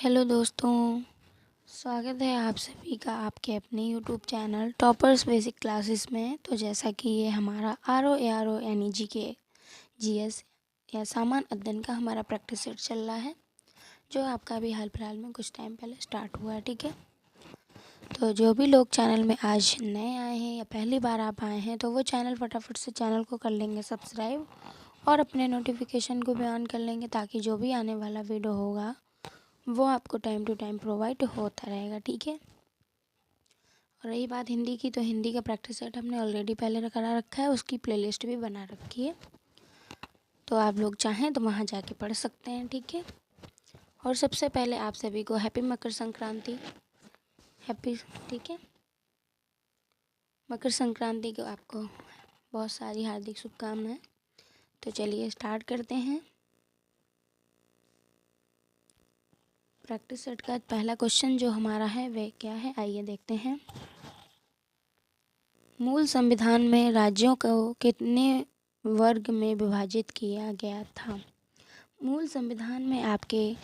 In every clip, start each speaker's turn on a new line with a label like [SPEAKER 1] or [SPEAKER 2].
[SPEAKER 1] Hello दोस्तों, स्वागत है आप सभी का आपके अपने YouTube channel toppers basic classes में। तो जैसा कि ये हमारा RO यानी GS या सामान्य अध्ययन का हमारा प्रैक्टिस सेट चल रहा है, जो आपका भी हाल फिलहाल में कुछ टाइम पहले स्टार्ट हुआ है। ठीक है, तो जो भी लोग चैनल में आज नए आए हैं या पहली बार आप आए हैं, तो वो चैनल फटाफट से चैनल को कर लेंगे सब्सक्राइब और अपने नोटिफिकेशन को भी ऑन कर लेंगे, ताकि जो भी आने वाला वीडियो होगा वो आपको टाइम टू टाइम प्रोवाइड होता रहेगा। ठीक है, और रही बात हिंदी की, तो हिंदी का प्रैक्टिस सेट हमने ऑलरेडी पहले करा रखा है, उसकी प्लेलिस्ट भी बना रखी है, तो आप लोग चाहें तो वहाँ जाके पढ़ सकते हैं। ठीक है, और सबसे पहले आप सभी को हैप्पी मकर संक्रांति, हैप्पी। ठीक है, मकर संक्रांति को आपको बहुत सारी हार्दिक शुभकामनाएं। तो चलिए स्टार्ट करते हैं। प्रैक्टिस सेट का पहला क्वेश्चन जो हमारा है वह क्या है, आइए देखते हैं। मूल संविधान में राज्यों को कितने वर्ग में विभाजित किया गया था? मूल संविधान में आपके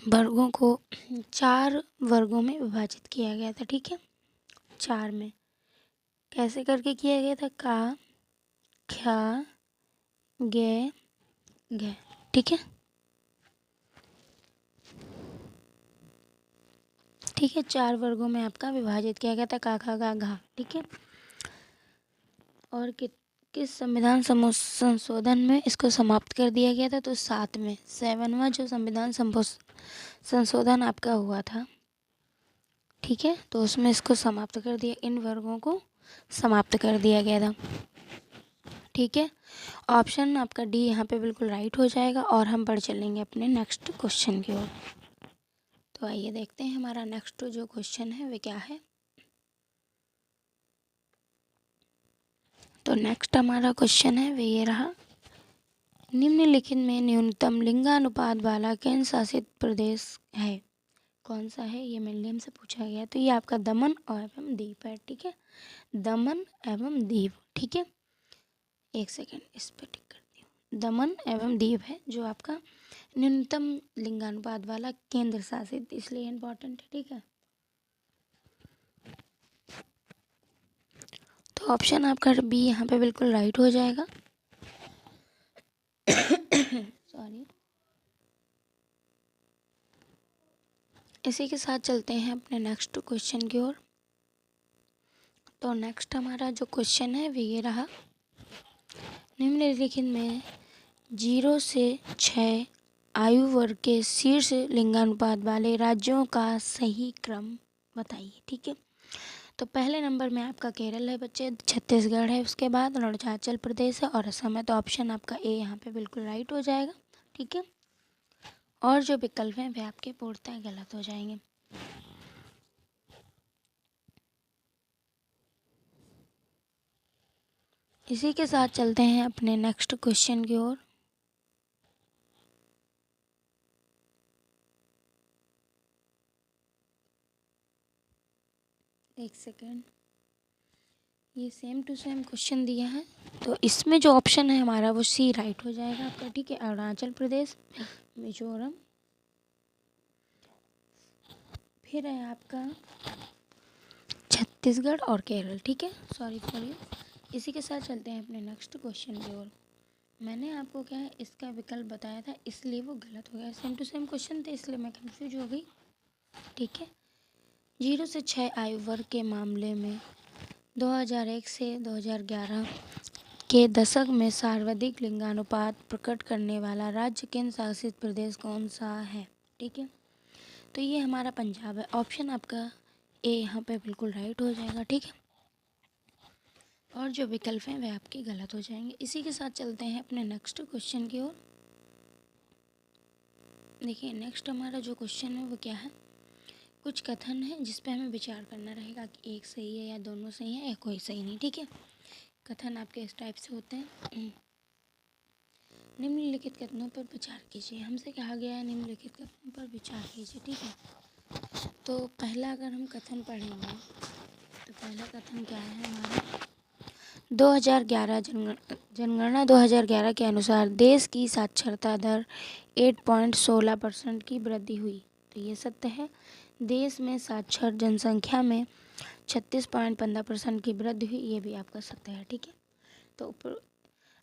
[SPEAKER 1] वर्गों को 4 वर्गों में विभाजित किया गया था। ठीक है, 4 में कैसे करके किया गया था? का, ख्या, गे, घे। ठीक है, ठीक है, 4 वर्गों में आपका विभाजित किया गया था, का, खा, गा, घा। ठीक है, और किस संविधान संशोधन में इसको समाप्त कर दिया गया था? तो 7वां जो संविधान संशोधन आपका हुआ था, ठीक है, तो उसमें इसको समाप्त कर दिया, इन वर्गों को समाप्त कर दिया गया था। ठीक है, ऑप्शन आपका डी यहाँ पे बिल्कुल राइट हो जाएगा, और हम बढ़ चलेंगे अपने नेक्स्ट क्वेश्चन की ओर। तो आइए देखते हैं हमारा नेक्स्ट जो क्वेश्चन है वे क्या है। तो नेक्स्ट हमारा क्वेश्चन है वे ये रहा, निम्नलिखित में न्यूनतम लिंगानुपात वाला केंद्र शासित प्रदेश है, कौन सा है? ये मिलियम से पूछा गया, तो ये आपका दमन एवं दीव है। ठीक है, दमन एवं दीव। ठीक है, एक सेकेंड इस पर टिक करती हूँ। दमन एवं दीव है जो आपका न्यूनतम लिंगानुपात वाला केंद्र शासित, इसलिए इम्पोर्टेंट है। ठीक है, तो ऑप्शन आपका बी यहाँ पे बिल्कुल राइट हो जाएगा। सॉरी, इसी के साथ चलते हैं अपने नेक्स्ट क्वेश्चन की ओर। तो नेक्स्ट हमारा जो क्वेश्चन है वो ये रहा, निम्नलिखित में 0 से 6 आयु वर्ग के शीर्ष लिंगानुपात वाले राज्यों का सही क्रम बताइए। ठीक है, तो पहले नंबर में आपका केरल है बच्चे, छत्तीसगढ़ है, उसके बाद अरुणाचल प्रदेश है और असम है। तो ऑप्शन आपका ए यहाँ पे बिल्कुल राइट हो जाएगा। ठीक है, और जो विकल्प हैं वे आपके पूर्णतः गलत हो जाएंगे। इसी के साथ चलते हैं अपने नेक्स्ट क्वेश्चन की ओर। एक सेकेंड, ये सेम टू सेम क्वेश्चन दिया है, तो इसमें जो ऑप्शन है हमारा वो सी राइट हो जाएगा आपका। ठीक है, अरुणाचल प्रदेश, मिजोरम, फिर है आपका छत्तीसगढ़ और केरल। ठीक है, सॉरी। इसी के साथ चलते हैं अपने नेक्स्ट क्वेश्चन की ओर। मैंने आपको क्या है इसका विकल्प बताया था, इसलिए वो गलत हो गया। सेम टू सेम क्वेश्चन थे इसलिए मैं कंफ्यूज हो गई। ठीक है, 0 से 6 आयु वर्ग के मामले में 2001 से 2011 के दशक में सर्वाधिक लिंगानुपात प्रकट करने वाला राज्य केंद्र शासित प्रदेश कौन सा है? ठीक है, तो ये हमारा पंजाब है। ऑप्शन आपका ए यहाँ पे बिल्कुल राइट हो जाएगा। ठीक है, और जो विकल्प हैं वे आपके गलत हो जाएंगे। इसी के साथ चलते हैं अपने नेक्स्ट क्वेश्चन की ओर। देखिए, नेक्स्ट हमारा जो क्वेश्चन है वो क्या है, कुछ कथन है जिस पे हमें विचार करना रहेगा कि एक सही है या दोनों सही है या कोई सही नहीं। ठीक है, कथन आपके इस टाइप से होते हैं, निम्नलिखित कथनों पर विचार कीजिए। हमसे कहा गया है निम्नलिखित कथनों पर विचार कीजिए। ठीक है, तो पहला अगर हम कथन पढ़ेंगे तो पहला कथन क्या है हमारा, 2011 जनगणना 2011 के अनुसार देश की साक्षरता दर 8.16% की वृद्धि हुई। तो ये सत्य है। देश में साक्षर जनसंख्या में 36.15% की वृद्धि हुई, ये भी आपका सत्य है। ठीक है, तो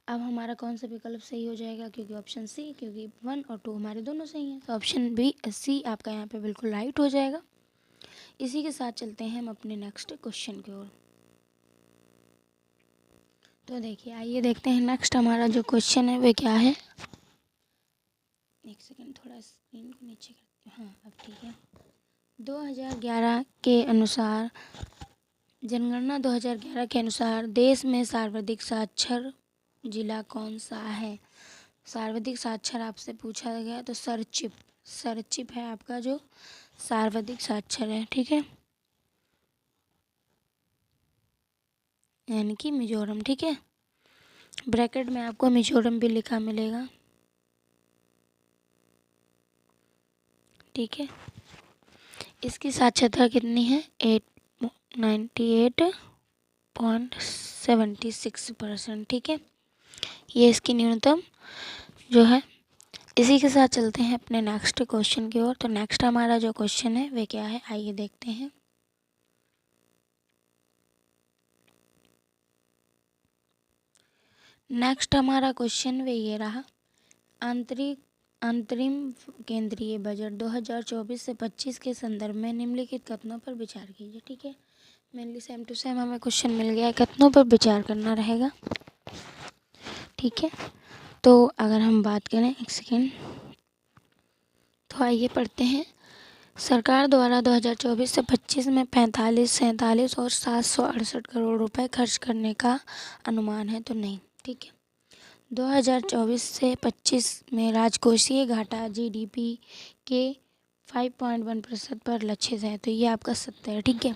[SPEAKER 1] अब हमारा कौन सा विकल्प सही हो जाएगा, क्योंकि ऑप्शन सी, क्योंकि 1 और 2 हमारे दोनों सही हैं, तो ऑप्शन बी सी आपका यहाँ पे बिल्कुल राइट हो जाएगा। इसी के साथ चलते हैं हम अपने नेक्स्ट क्वेश्चन की ओर। तो देखिए, आइए देखते हैं नेक्स्ट हमारा जो क्वेश्चन है वे क्या है। एक सेकेंड, थोड़ा स्क्रीन को नीचे करते हैं। हाँ, अब ठीक है। 2011 के अनुसार जनगणना 2011 के अनुसार देश में सर्वाधिक साक्षर जिला कौन सा है। सर्वाधिक साक्षर आपसे पूछा गया, तो सरचिप है आपका जो सर्वाधिक साक्षर है। ठीक है, यानी कि मिजोरम। ठीक है, ब्रैकेट में आपको मिजोरम भी लिखा मिलेगा। ठीक है, इसकी साक्षरता कितनी है, 98.76%। ठीक है, ये इसकी न्यूनतम जो है। इसी के साथ चलते हैं अपने नेक्स्ट क्वेश्चन की ओर। तो नेक्स्ट हमारा जो क्वेश्चन है वे क्या है, आइए देखते हैं। नेक्स्ट हमारा क्वेश्चन वे ये रहा, अंतरिम केंद्रीय बजट 2024 से 25 के संदर्भ में निम्नलिखित कथनों पर विचार कीजिए। ठीक है, मेनली सेम टू सेम हमें क्वेश्चन मिल गया है, कथनों पर विचार करना रहेगा। ठीक है, तो अगर हम बात करें, एक सेकेंड, तो आइए पढ़ते हैं। सरकार द्वारा 2024 से 25 में 45, 47 और 768 करोड़ रुपए खर्च करने का अनुमान है, तो नहीं। ठीक है, 2024 से 25 में राजकोषीय घाटा जीडीपी के 5.1% पर लक्षित है, तो ये आपका सत्य है। ठीक है,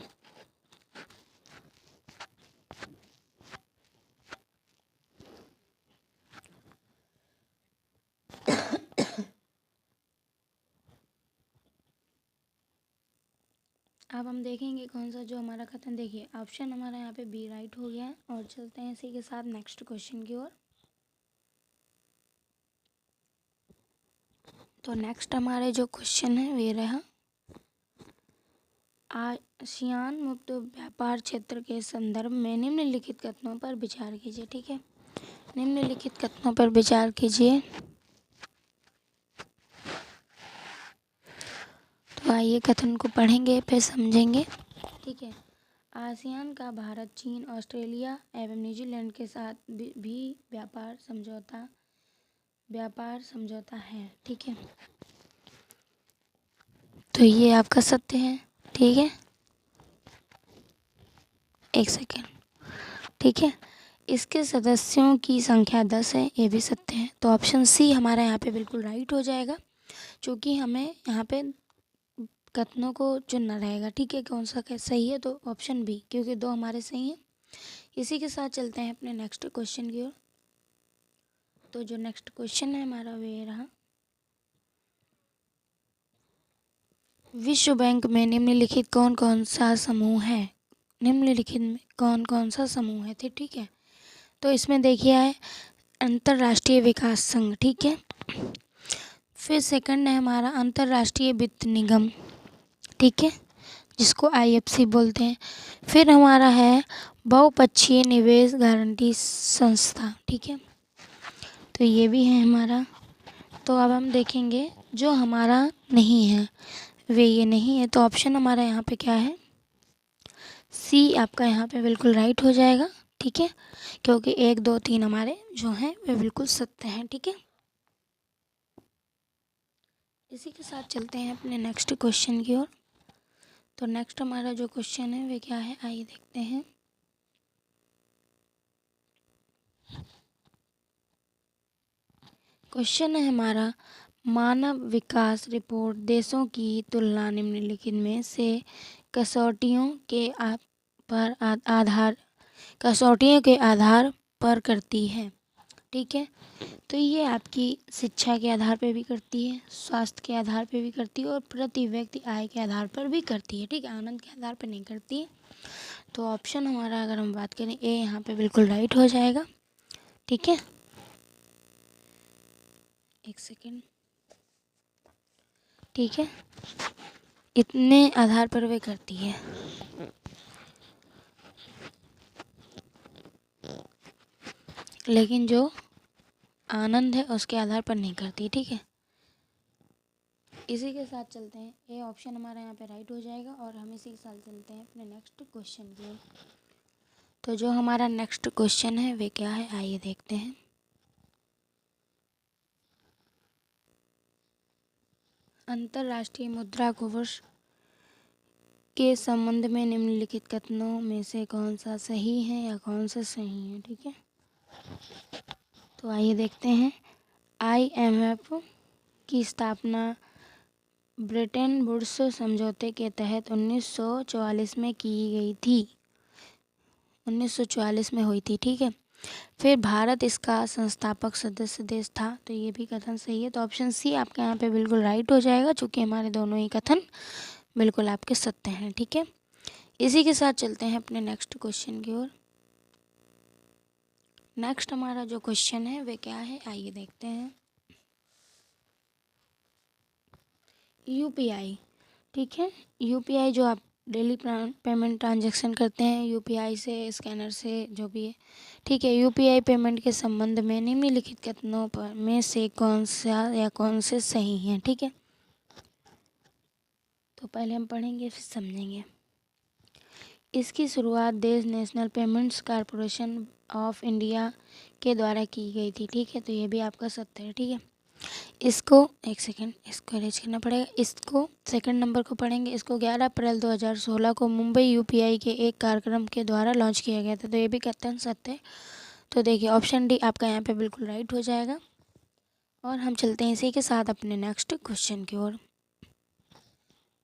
[SPEAKER 1] अब हम देखेंगे कौन सा जो हमारा कथन। देखिए, ऑप्शन हमारा यहाँ पे बी राइट हो गया है। और चलते हैं इसी के साथ नेक्स्ट क्वेश्चन की ओर। तो नेक्स्ट हमारे जो क्वेश्चन है वे रहा, आसियान मुक्त व्यापार क्षेत्र के संदर्भ में निम्नलिखित कथनों पर विचार कीजिए। ठीक है, निम्नलिखित कथनों पर विचार कीजिए। तो आइए कथन को पढ़ेंगे फिर समझेंगे। ठीक है, आसियान का भारत, चीन, ऑस्ट्रेलिया एवं न्यूजीलैंड के साथ भी व्यापार समझौता है। ठीक है, तो ये आपका सत्य है। ठीक है, एक सेकेंड। ठीक है, इसके सदस्यों की संख्या 10 है, ये भी सत्य है। तो ऑप्शन सी हमारा यहाँ पे बिल्कुल राइट हो जाएगा, क्योंकि हमें यहाँ पे कथनों को चुनना रहेगा। ठीक है, कौन सा सही है, तो ऑप्शन बी, क्योंकि 2 हमारे सही हैं। इसी के साथ चलते हैं अपने नेक्स्ट क्वेश्चन की ओर। तो जो नेक्स्ट क्वेश्चन है हमारा वे रहा, विश्व बैंक में निम्नलिखित कौन कौन सा समूह है। निम्नलिखित में कौन कौन सा समूह है। ठीक है, तो इसमें देखिए है अंतर्राष्ट्रीय विकास संघ। ठीक है, फिर सेकंड है हमारा अंतर्राष्ट्रीय वित्त निगम। ठीक है, जिसको आईएफसी बोलते हैं। फिर हमारा है बहुपक्षीय निवेश गारंटी संस्था। ठीक है, तो ये भी है हमारा। तो अब हम देखेंगे जो हमारा नहीं है वे ये नहीं है, तो ऑप्शन हमारा यहाँ पे क्या है, सी आपका यहाँ पे बिल्कुल राइट हो जाएगा। ठीक है, क्योंकि 1, 2, 3 हमारे जो हैं वे बिल्कुल सत्य हैं। ठीक है, इसी के साथ चलते हैं अपने नेक्स्ट क्वेश्चन की ओर। तो नेक्स्ट हमारा जो क्वेश्चन है वे क्या है, आइए देखते हैं। क्वेश्चन है हमारा, मानव विकास रिपोर्ट देशों की तुलना निम्नलिखित में से कसौटियों के आधार पर करती है। ठीक है, तो ये आपकी शिक्षा के आधार पर भी करती है, स्वास्थ्य के आधार पर भी करती है और प्रति व्यक्ति आय के आधार पर भी करती है। ठीक है, आनंद के आधार पर नहीं करती है। तो ऑप्शन हमारा अगर हम बात करें ए यहाँ पे बिल्कुल राइट हो जाएगा। ठीक है, एक सेकेंड। ठीक है, इतने आधार पर वे करती है। लेकिन जो आनंद है उसके आधार पर नहीं करती। ठीक है, इसी के साथ चलते हैं, ए ऑप्शन हमारा यहाँ पे राइट हो जाएगा। और हम इसी के साथ चलते हैं अपने नेक्स्ट क्वेश्चन की ओर। तो जो हमारा नेक्स्ट क्वेश्चन है वे क्या है, आइए देखते हैं। अंतर्राष्ट्रीय मुद्रा कोष के संबंध में निम्नलिखित कथनों में से कौन सा सही है या कौन सा सही है। ठीक है, तो आइए देखते हैं। IMF की स्थापना ब्रेटन वुड्स समझौते के तहत 1944 में की गई थी। 1944 में हुई थी। ठीक है, फिर भारत इसका संस्थापक सदस्य देश था। तो ये भी कथन सही है। तो ऑप्शन सी आपका यहाँ पे बिल्कुल राइट हो जाएगा, चूँकि हमारे दोनों ही कथन बिल्कुल आपके सत्य हैं। ठीक है, इसी के साथ चलते हैं अपने नेक्स्ट क्वेश्चन की ओर। नेक्स्ट हमारा जो क्वेश्चन है वे क्या है, आइए देखते हैं। UPI, ठीक है, UPI जो आप डेली पेमेंट ट्रांजैक्शन करते हैं UPI से, स्कैनर से, जो भी है। ठीक है, UPI पेमेंट के संबंध में निम्नलिखित कथनों पर में से कौन सा या कौन से सही हैं। ठीक है, तो पहले हम पढ़ेंगे फिर समझेंगे। इसकी शुरुआत देश national payments corporation of India के द्वारा की गई थी। ठीक है, तो ये भी आपका सत्य है। ठीक है, इसको एक सेकेंड, इसको अरेंज करना पड़ेगा। इसको सेकंड नंबर को पढ़ेंगे। इसको 11 अप्रैल 2016 को मुंबई UPI के एक कार्यक्रम के द्वारा लॉन्च किया गया था। तो ये भी कथन सत्य है। तो देखिए ऑप्शन डी आपका यहाँ पे बिल्कुल राइट हो जाएगा। और हम चलते हैं इसी के साथ अपने नेक्स्ट क्वेश्चन की ओर।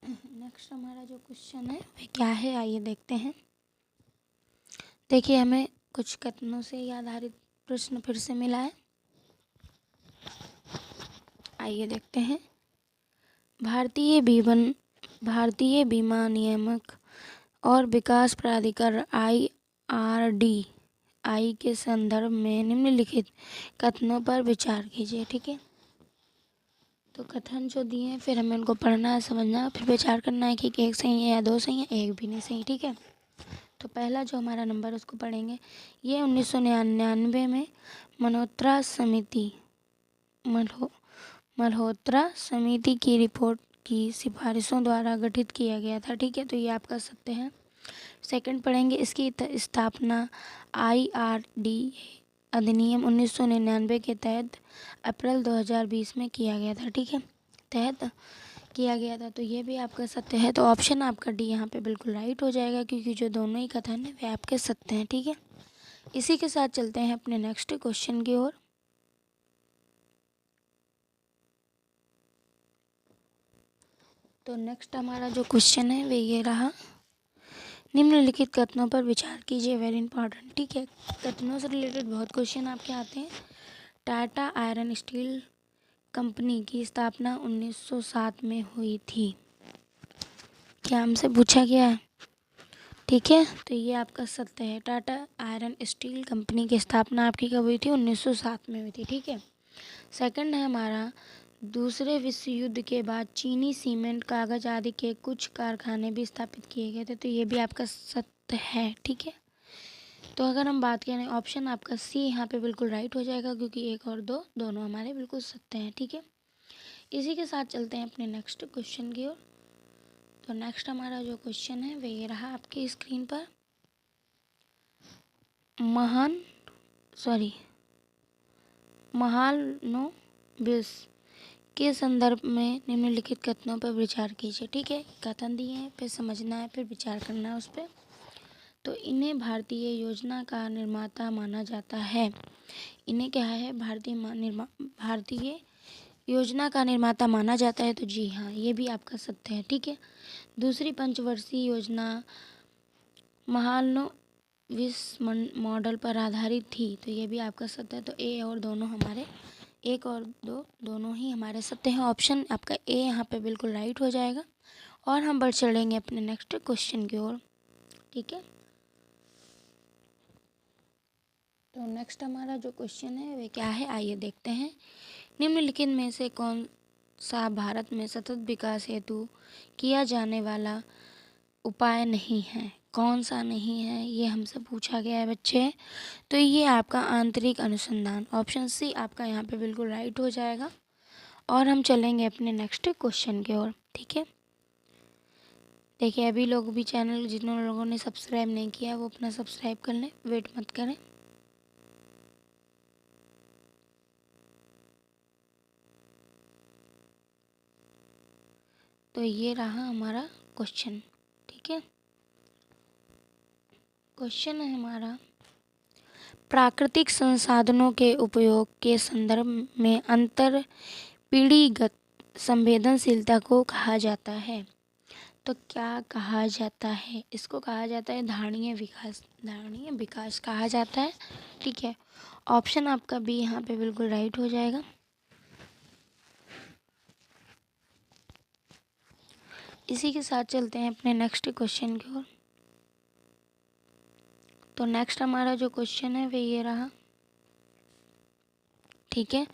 [SPEAKER 1] नेक्स्ट हमारा जो क्वेश्चन है वह क्या है, आइए देखते हैं। देखिए हमें कुछ कथनों से आधारित प्रश्न फिर से मिला है, आइए देखते हैं। भारतीय बीमा नियामक और विकास प्राधिकरण IRDAI के संदर्भ में निम्नलिखित कथनों पर विचार कीजिए। ठीक है, तो कथन जो दिए हैं फिर हमें उनको पढ़ना है, समझना है, फिर विचार करना है कि एक सही है या दो सही है, एक भी नहीं सही। ठीक है, तो पहला जो हमारा नंबर उसको पढ़ेंगे। ये 1999 में मल्होत्रा समिति की रिपोर्ट की सिफारिशों द्वारा गठित किया गया था। ठीक है, तो ये आपका सत्य है। सेकंड पढ़ेंगे, इसकी स्थापना IRDA अधिनियम 1999 के तहत अप्रैल 2020 में किया गया था। ठीक है, किया गया था, तो ये भी आपका सत्य है। तो ऑप्शन आपका डी यहाँ पे बिल्कुल राइट हो जाएगा, क्योंकि जो दोनों ही कथन है वे आपके सत्य हैं। ठीक है, इसी के साथ चलते हैं अपने नेक्स्ट क्वेश्चन की ओर। तो नेक्स्ट हमारा जो क्वेश्चन है वे ये रहा। निम्नलिखित कथनों पर विचार कीजिए, वेरी इंपॉर्टेंट। ठीक है, कथनों से रिलेटेड बहुत क्वेश्चन आपके आते हैं। टाटा आयरन स्टील कंपनी की स्थापना 1907 में हुई थी, क्या हमसे पूछा गया है। ठीक है, तो ये आपका सत्य है। टाटा आयरन स्टील कंपनी की स्थापना आपकी कब हुई थी, 1907 में हुई थी। ठीक है, सेकंड है हमारा, दूसरे विश्व युद्ध के बाद चीनी सीमेंट, कागज आदि के कुछ कारखाने भी स्थापित किए गए थे। तो ये भी आपका सत्य है। ठीक है, तो अगर हम बात करें, ऑप्शन आपका सी यहाँ पे बिल्कुल राइट हो जाएगा, क्योंकि एक और दो दोनों हमारे बिल्कुल सत्य हैं। ठीक है, इसी के साथ चलते हैं अपने नेक्स्ट क्वेश्चन की ओर। तो नेक्स्ट हमारा जो क्वेश्चन है वह ये रहा आपकी स्क्रीन पर। महालनोबिस के संदर्भ में निम्नलिखित कथनों पर विचार कीजिए। ठीक है, कथन दिए हैं, फिर समझना है, फिर विचार करना है उस पर। तो इन्हें भारतीय योजना का निर्माता माना जाता है। इन्हें क्या है, भारतीय योजना का निर्माता माना जाता है। तो जी हाँ, ये भी आपका सत्य है। ठीक है, दूसरी पंचवर्षीय योजना महालनोबिस मॉडल पर आधारित थी। तो ये भी आपका सत्य है। तो ए और दोनों हमारे, एक और दो दोनों ही हमारे सत्य हैं। ऑप्शन आपका ए यहाँ पे बिल्कुल राइट हो जाएगा। और हम बढ़ चढ़ेंगे अपने नेक्स्ट क्वेश्चन की ओर। ठीक है, तो नेक्स्ट हमारा जो क्वेश्चन है वे क्या है, आइए देखते हैं। निम्नलिखित में से कौन सा भारत में सतत विकास हेतु किया जाने वाला उपाय नहीं है? कौन सा नहीं है ये हमसे पूछा गया है बच्चे। तो ये आपका आंतरिक अनुसंधान, ऑप्शन सी आपका यहाँ पे बिल्कुल राइट हो जाएगा। और हम चलेंगे अपने नेक्स्ट क्वेश्चन की ओर, ठीक है। देखिए अभी लोग भी चैनल जिन लोगों ने सब्सक्राइब नहीं किया वो अपना सब्सक्राइब कर लें, वेट मत करें। तो ये रहा हमारा क्वेश्चन, ठीक है। क्वेश्चन है हमारा, प्राकृतिक संसाधनों के उपयोग के संदर्भ में अंतर पीढ़ीगत संवेदनशीलता को कहा जाता है। तो क्या कहा जाता है? इसको कहा जाता है धारणीय विकास, धारणीय विकास कहा जाता है, ठीक है। ऑप्शन आपका बी यहाँ पे बिल्कुल राइट हो जाएगा। इसी के साथ चलते हैं अपने नेक्स्ट क्वेश्चन की ओर। तो नेक्स्ट हमारा जो क्वेश्चन है वे ये रहा, ठीक है।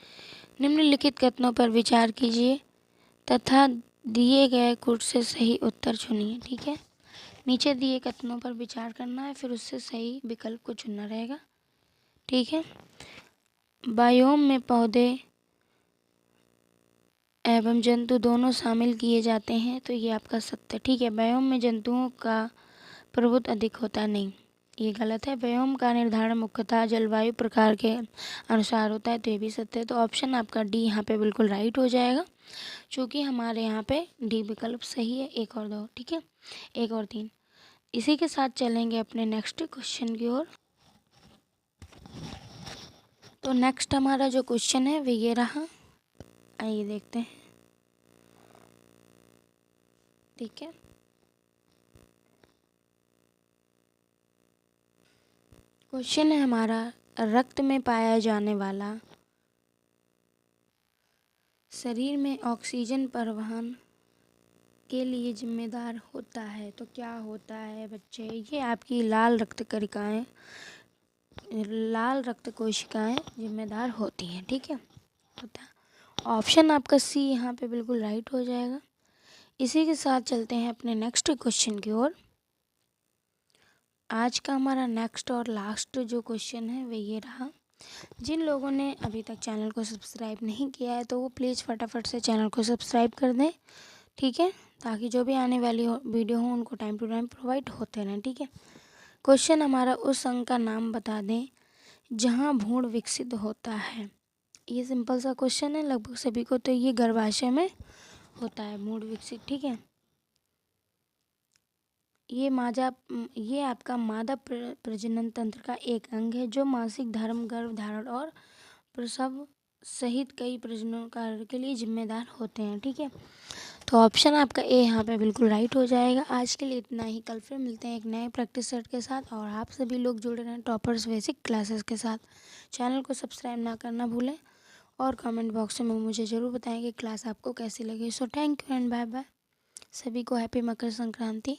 [SPEAKER 1] निम्नलिखित कथनों पर विचार कीजिए तथा दिए गए कुछ से सही उत्तर चुनिए, ठीक है। नीचे दिए कथनों पर विचार करना है, फिर उससे सही विकल्प को चुनना रहेगा, ठीक है। बायोम में पौधे एवं जंतु दोनों शामिल किए जाते हैं, तो ये आपका सत्य, ठीक है। बायोम में जंतुओं का प्रभुत्व अधिक होता है, नहीं, ये गलत है। बायोम का निर्धारण मुख्यतः जलवायु प्रकार के अनुसार होता है, तो ये भी सत्य है। तो ऑप्शन आपका डी यहाँ पे बिल्कुल राइट हो जाएगा, क्योंकि हमारे यहाँ पे डी विकल्प सही है। 1 और 2, ठीक है, 1 और 3। इसी के साथ चलेंगे अपने नेक्स्ट क्वेश्चन की ओर। तो नेक्स्ट हमारा जो क्वेश्चन है वे ये रहा, आइए देखते हैं, ठीक है। क्वेश्चन है हमारा, रक्त में पाया जाने वाला शरीर में ऑक्सीजन परिवहन के लिए जिम्मेदार होता है। तो क्या होता है बच्चे? ये आपकी लाल रक्त कणिकाएं, लाल रक्त कोशिकाएं जिम्मेदार होती हैं, ठीक है, होता है। ऑप्शन आपका सी यहाँ पे बिल्कुल राइट हो जाएगा। इसी के साथ चलते हैं अपने नेक्स्ट क्वेश्चन की ओर। आज का हमारा नेक्स्ट और लास्ट जो क्वेश्चन है वह ये रहा। जिन लोगों ने अभी तक चैनल को सब्सक्राइब नहीं किया है तो वो प्लीज़ फटाफट से चैनल को सब्सक्राइब कर दें, ठीक है, ताकि जो भी आने वाली वीडियो हो उनको टाइम टू टाइम प्रोवाइड होते रहें, ठीक है। क्वेश्चन हमारा, उस अंग का नाम बता दें जहां भ्रूण विकसित होता है। ये सिंपल सा क्वेश्चन है लगभग सभी को, तो ये गर्भाशय में होता है भ्रूण विकसित, ठीक है। ये आपका मादा प्रजनन तंत्र का एक अंग है जो मासिक धर्म, गर्भधारण और प्रसव सहित कई प्रजनन कार्य के लिए जिम्मेदार होते हैं, ठीक है। तो ऑप्शन आपका ए यहाँ पे बिल्कुल राइट हो जाएगा। आज के लिए इतना ही, कल फिर मिलते हैं एक नए प्रैक्टिस सेट के साथ, और आप सभी लोग जुड़े रहें टॉपर्स बेसिक क्लासेस के साथ। चैनल को सब्सक्राइब ना करना भूलें और कमेंट बॉक्स में मुझे ज़रूर बताएं कि क्लास आपको कैसी लगी। So thank you and bye bye. सभी को हैप्पी मकर संक्रांति।